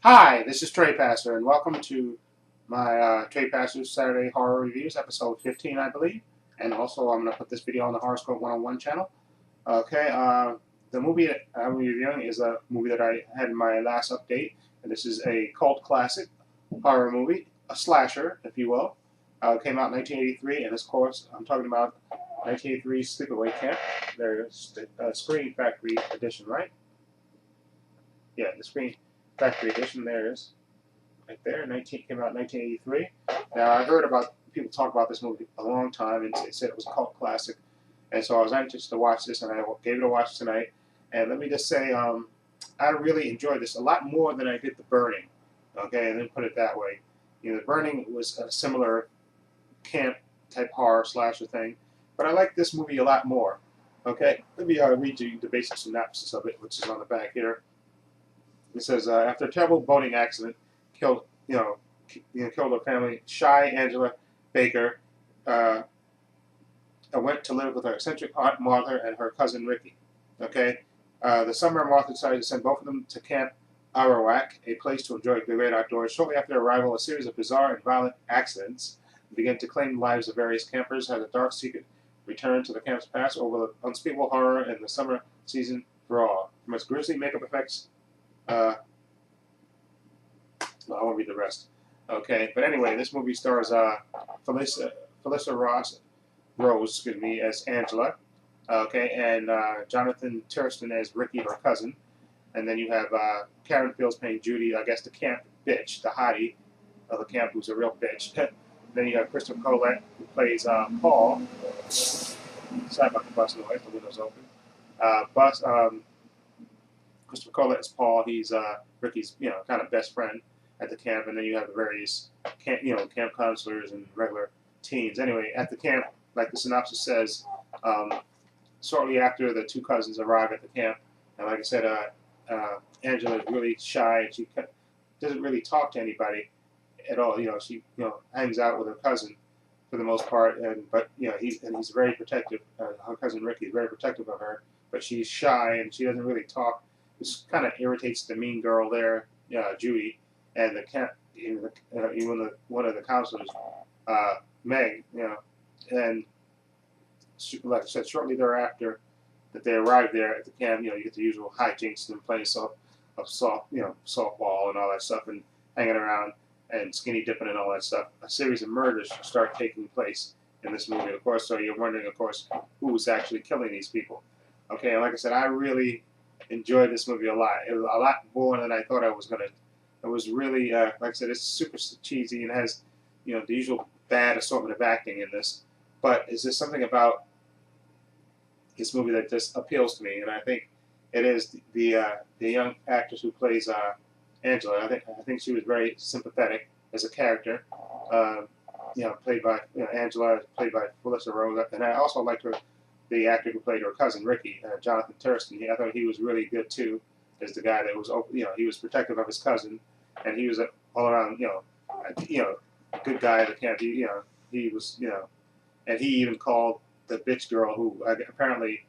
Hi, this is Trepacer, and welcome to my Trepacer Saturday Horror Reviews, episode 15, I believe. And also, I'm going to put this video on the Horoscope 101 channel. Okay, the movie that I'm reviewing is a movie that I had in my last update, and this is a cult classic horror movie, a slasher, if you will. Came out in 1983, and of course, I'm talking about 1983 Sleepaway Camp. There's the Screen Factory edition, right? Yeah, the Screen Factory edition. There it is. Right there. Came out in 1983. Now I heard about people talk about this movie a long time, and they said it was a cult classic, and so I was anxious to watch this, and I gave it a watch tonight. And let me just say, I really enjoyed this a lot more than I did The Burning. Okay, and then put it that way. You know, The Burning was a similar camp type horror slasher thing, but I like this movie a lot more. Okay, let me read you the basic synopsis of it, which is on the back here. It says, after a terrible boating accident killed, killed her family, Shy Angela Baker went to live with her eccentric aunt Martha and her cousin Ricky. Okay, the summer Martha decided to send both of them to Camp Arawak, a place to enjoy the great outdoors. Shortly after their arrival, a series of bizarre and violent accidents began to claim the lives of various campers as a dark secret returned to the camp's past over the unspeakable horror in the summer season draw. From its grisly makeup effects, I won't read the rest. Okay, but anyway, this movie stars Felissa Rose, as Angela. Okay, and Jonathan Thurston as Ricky, her cousin. And then you have Karen Fields playing Judy, I guess the camp bitch, the hottie of the camp, who's a real bitch. Then you have Christopher Colette, who plays Paul. Sorry about the bus noise, the window's open. Christopher Colette is Paul. He's Ricky's, kind of best friend at the camp, and then you have the various camp counselors and regular teens. Anyway, at the camp, like the synopsis says, shortly after the two cousins arrive at the camp, and like I said, Angela is really shy, and she doesn't really talk to anybody at all. She hangs out with her cousin for the most part, but he's very protective. Her cousin Ricky is very protective of her, but she's shy and she doesn't really talk. This kind of irritates the mean girl there, Judy, and the camp, even one of the counselors, Meg, and like I said, shortly thereafter that they arrive there at the camp, you get the usual hijinks and playing softball and all that stuff, and hanging around and skinny dipping and all that stuff. A series of murders start taking place in this movie, of course. So you're wondering, of course, who's actually killing these people. Okay, and like I said, I really enjoyed this movie a lot. It was a lot more than I thought I was gonna. It was really, like I said, it's super cheesy and has, the usual bad assortment of acting in this. But is there something about this movie that just appeals to me? And I think it is the young actress who plays Angela. I think she was very sympathetic as a character. Played by Angela, played by Felissa Rose, and I also liked the actor who played her cousin Ricky, Jonathan Thurston. I thought he was really good too, as the guy that was he was protective of his cousin, and he was all around a good guy at the camp. He was and he even called the bitch girl who apparently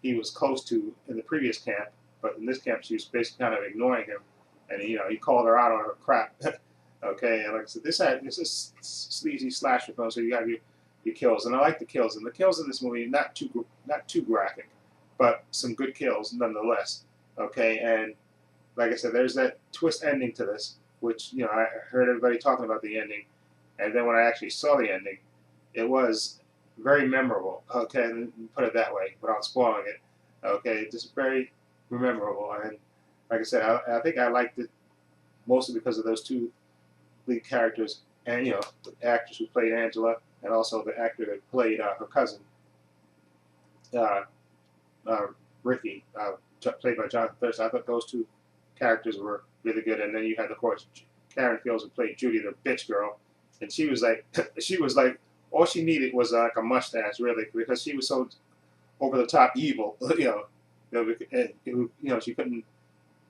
he was close to in the previous camp, but in this camp she was basically kind of ignoring him, and he called her out on her crap. Okay, and like I said, this is sleazy slasher film, so you got your kills, and I like the kills, and the kills in this movie not too graphic, but some good kills nonetheless. Okay, and like I said, there's that twist ending to this, which I heard everybody talking about the ending, and then when I actually saw the ending, it was very memorable. Okay, put it that way without spoiling it. Okay, just very memorable, and like I said, I think I liked it mostly because of those two lead characters, and the actress who played Angela, and also the actor that played her cousin, uh, Ricky, played by Jonathan Thurston. I thought those two characters were really good. And then you had, of course, Karen Fields who played Judy, the bitch girl, and she was like, all she needed was like a mustache, really, because she was so over the top evil.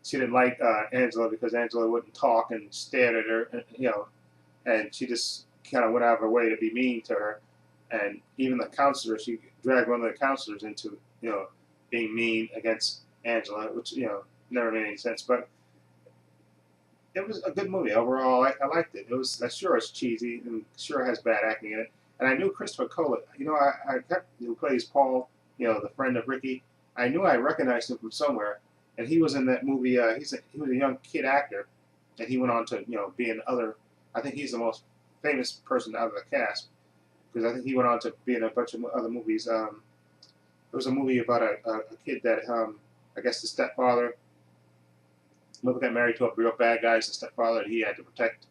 She didn't like Angela because Angela wouldn't talk and stared at her, and she just kind of went out of her way to be mean to her. And even the counselor, she dragged one of the counselors into, being mean against Angela, which, never made any sense. But it was a good movie overall. I liked it. It was sure it's cheesy and sure has bad acting in it. And I knew Christopher Cole. You know, I kept who plays Paul. You know, the friend of Ricky. I knew I recognized him from somewhere, and he was in that movie. He was a young kid actor, and he went on to be in other. I think he's the most famous person out of the cast because I think he went on to be in a bunch of other movies. There was a movie about a kid that I guess the stepfather got married to a real bad guy, the stepfather, and he had to protect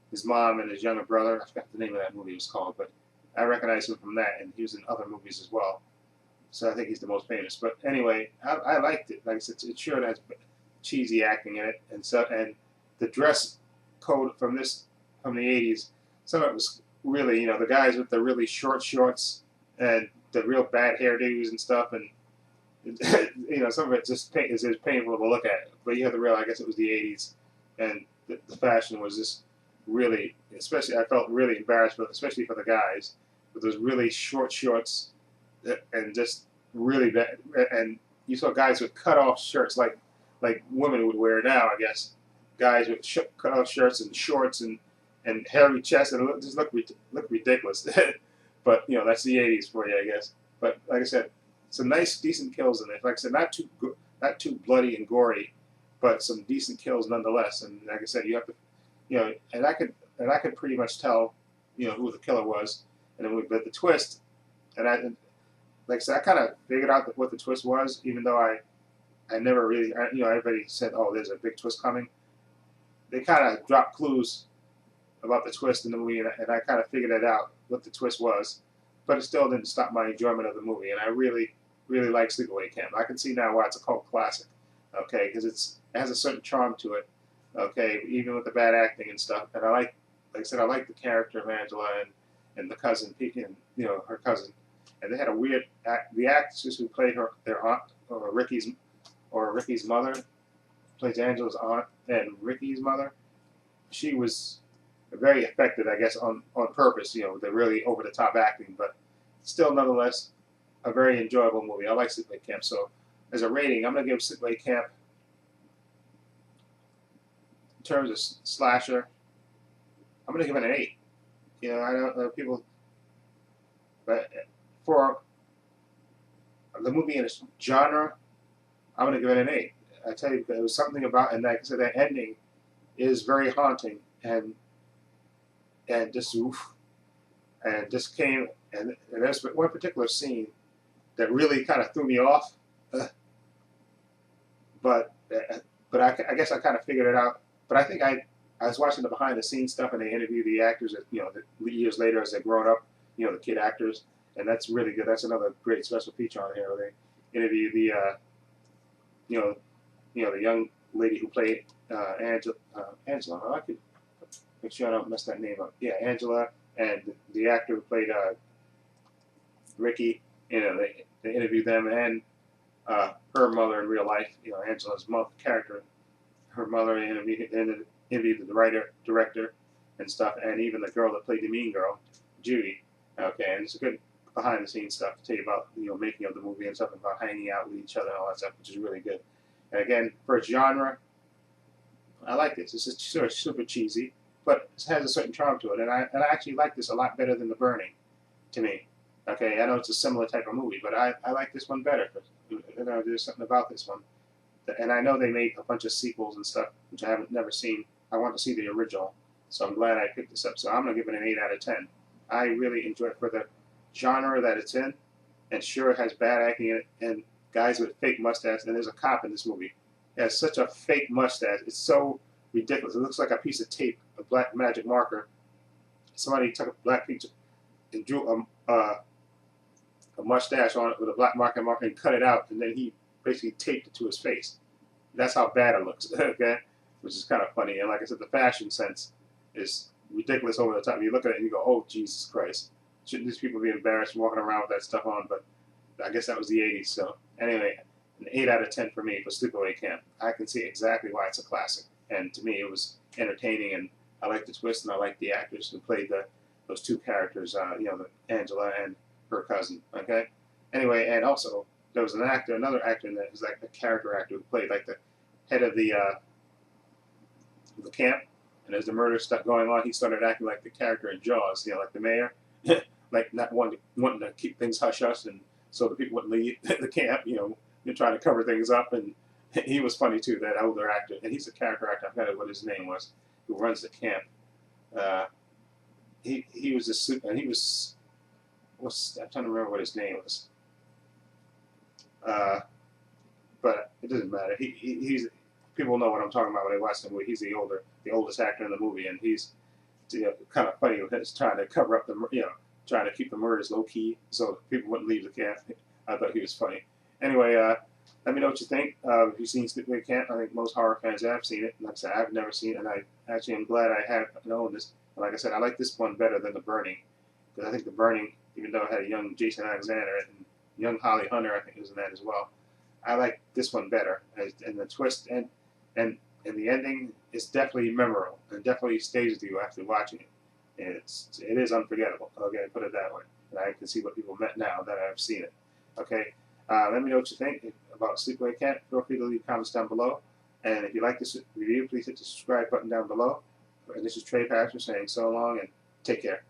his mom and his younger brother. I forgot the name of that movie was called, but I recognize him from that, and he was in other movies as well. So I think he's the most famous. But anyway, I liked it. Like I said, it sure has cheesy acting in it, and the dress code from the '80s. Some of it was really, the guys with the really short shorts and the real bad hairdos and stuff, and some of it just is painful to look at. But you have to realize, I guess it was the '80s, and the fashion was just really, especially I felt really embarrassed, especially for the guys, with those really short shorts and just really bad. And you saw guys with cut off shirts like women would wear now, I guess. Guys with cut off shirts and shorts and hairy chests, and it just looked ridiculous. But that's the '80s for you, I guess. But like I said, some nice, decent kills in it. Like I said, not too bloody and gory, but some decent kills nonetheless. And like I said, you have to, and I could pretty much tell, who the killer was. And then but the twist, like I said, I kind of figured out what the twist was, even though I never really, everybody said, oh, there's a big twist coming. They kind of dropped clues about the twist in the movie, and I kind of figured it out, what the twist was. But it still didn't stop my enjoyment of the movie, and I really, really like Sleepaway Camp. I can see now why it's a cult classic, okay, because it has a certain charm to it, okay, even with the bad acting and stuff. And like I said, I like the character of Angela and the cousin, and her cousin. And they had a weird the actress who played their aunt, or Ricky's mother, plays Angela's aunt and Ricky's mother. She was very effective, I guess, on purpose. They're really over the top acting, but still, nonetheless, a very enjoyable movie. I like Sleepaway Camp. So, as a rating, I'm going to give Sleepaway Camp, in terms of slasher, I'm going to give it an 8. I don't know people, but for the movie in its genre, I'm going to give it an 8. I tell you, there was something about, and like I said, that ending is very haunting, and just oof, and just came, and there's one particular scene that really kind of threw me off, but I guess I kind of figured it out. But I think I was watching the behind the scenes stuff, and they interview the actors, years later as they've grown up, the kid actors, and that's really good. That's another great special feature on here where they interview the the young lady who played Angela. I could make sure I don't mess that name up. Yeah, Angela, and the actor who played Ricky. They interviewed them, and her mother in real life. Angela's character, her mother, interviewed the writer, director, and stuff, and even the girl that played the mean girl, Judy. Okay, and it's a good behind the scenes stuff to tell you about making of the movie and stuff about hanging out with each other and all that stuff, which is really good. And again, for its genre, I like this. This is sort of super cheesy, but it has a certain charm to it, and I actually like this a lot better than The Burning, to me. Okay, I know it's a similar type of movie, but I like this one better. There's something about this one, and I know they made a bunch of sequels and stuff, which I haven't never seen. I want to see the original, so I'm glad I picked this up. So I'm gonna give it an 8 out of 10. I really enjoy it for the genre that it's in, and sure it has bad acting in it and guys with fake mustaches. And there's a cop in this movie. He has such a fake mustache. It's so ridiculous. It looks like a piece of tape, a black magic marker. Somebody took a black picture and drew a mustache on it with a black marker and cut it out, and then he basically taped it to his face. That's how bad it looks, okay? Which is kind of funny. And like I said, the fashion sense is ridiculous, over the top. You look at it and you go, oh, Jesus Christ. Shouldn't these people be embarrassed walking around with that stuff on? But I guess that was the '80s. So anyway, an 8 out of 10 for me for Sleepaway Camp. I can see exactly why it's a classic. And to me, it was entertaining, and I like the twist, and I like the actors who played those two characters, Angela and her cousin. Okay. Anyway, and also there was another actor in that was like a character actor who played like the head of the the camp, and as the murder started going on, he started acting like the character in Jaws, like the mayor, like not wanting to keep things hush hush, and so the people wouldn't leave the camp. You're trying to cover things up, and he was funny too. That older actor, and he's a character actor. I forgot what his name was, who runs the camp. He was a super, and he was I'm trying to remember what his name was. But it doesn't matter. He's people know what I'm talking about when they watch the movie. He's the oldest actor in the movie, and he's kind of funny. He's trying to cover up trying to keep the murders low key so people wouldn't leave the camp. I thought he was funny. Anyway, let me know what you think. If you've seen Sleepaway Camp, I think most horror fans have seen it. Like I said, I've never seen it, and I actually am glad I have known this. But like I said, I like this one better than The Burning, because I think The Burning, even though it had a young Jason Alexander and young Holly Hunter, I think was in that as well. I like this one better, and the twist and the ending is definitely memorable and definitely stays with you after watching it. It is unforgettable. Okay, put it that way. And I can see what people meant now that I've seen it. Okay, let me know what you think about Sleepaway Camp. Feel free to leave comments down below. And if you like this review, please hit the subscribe button down below. And this is Trepacer saying so long and take care.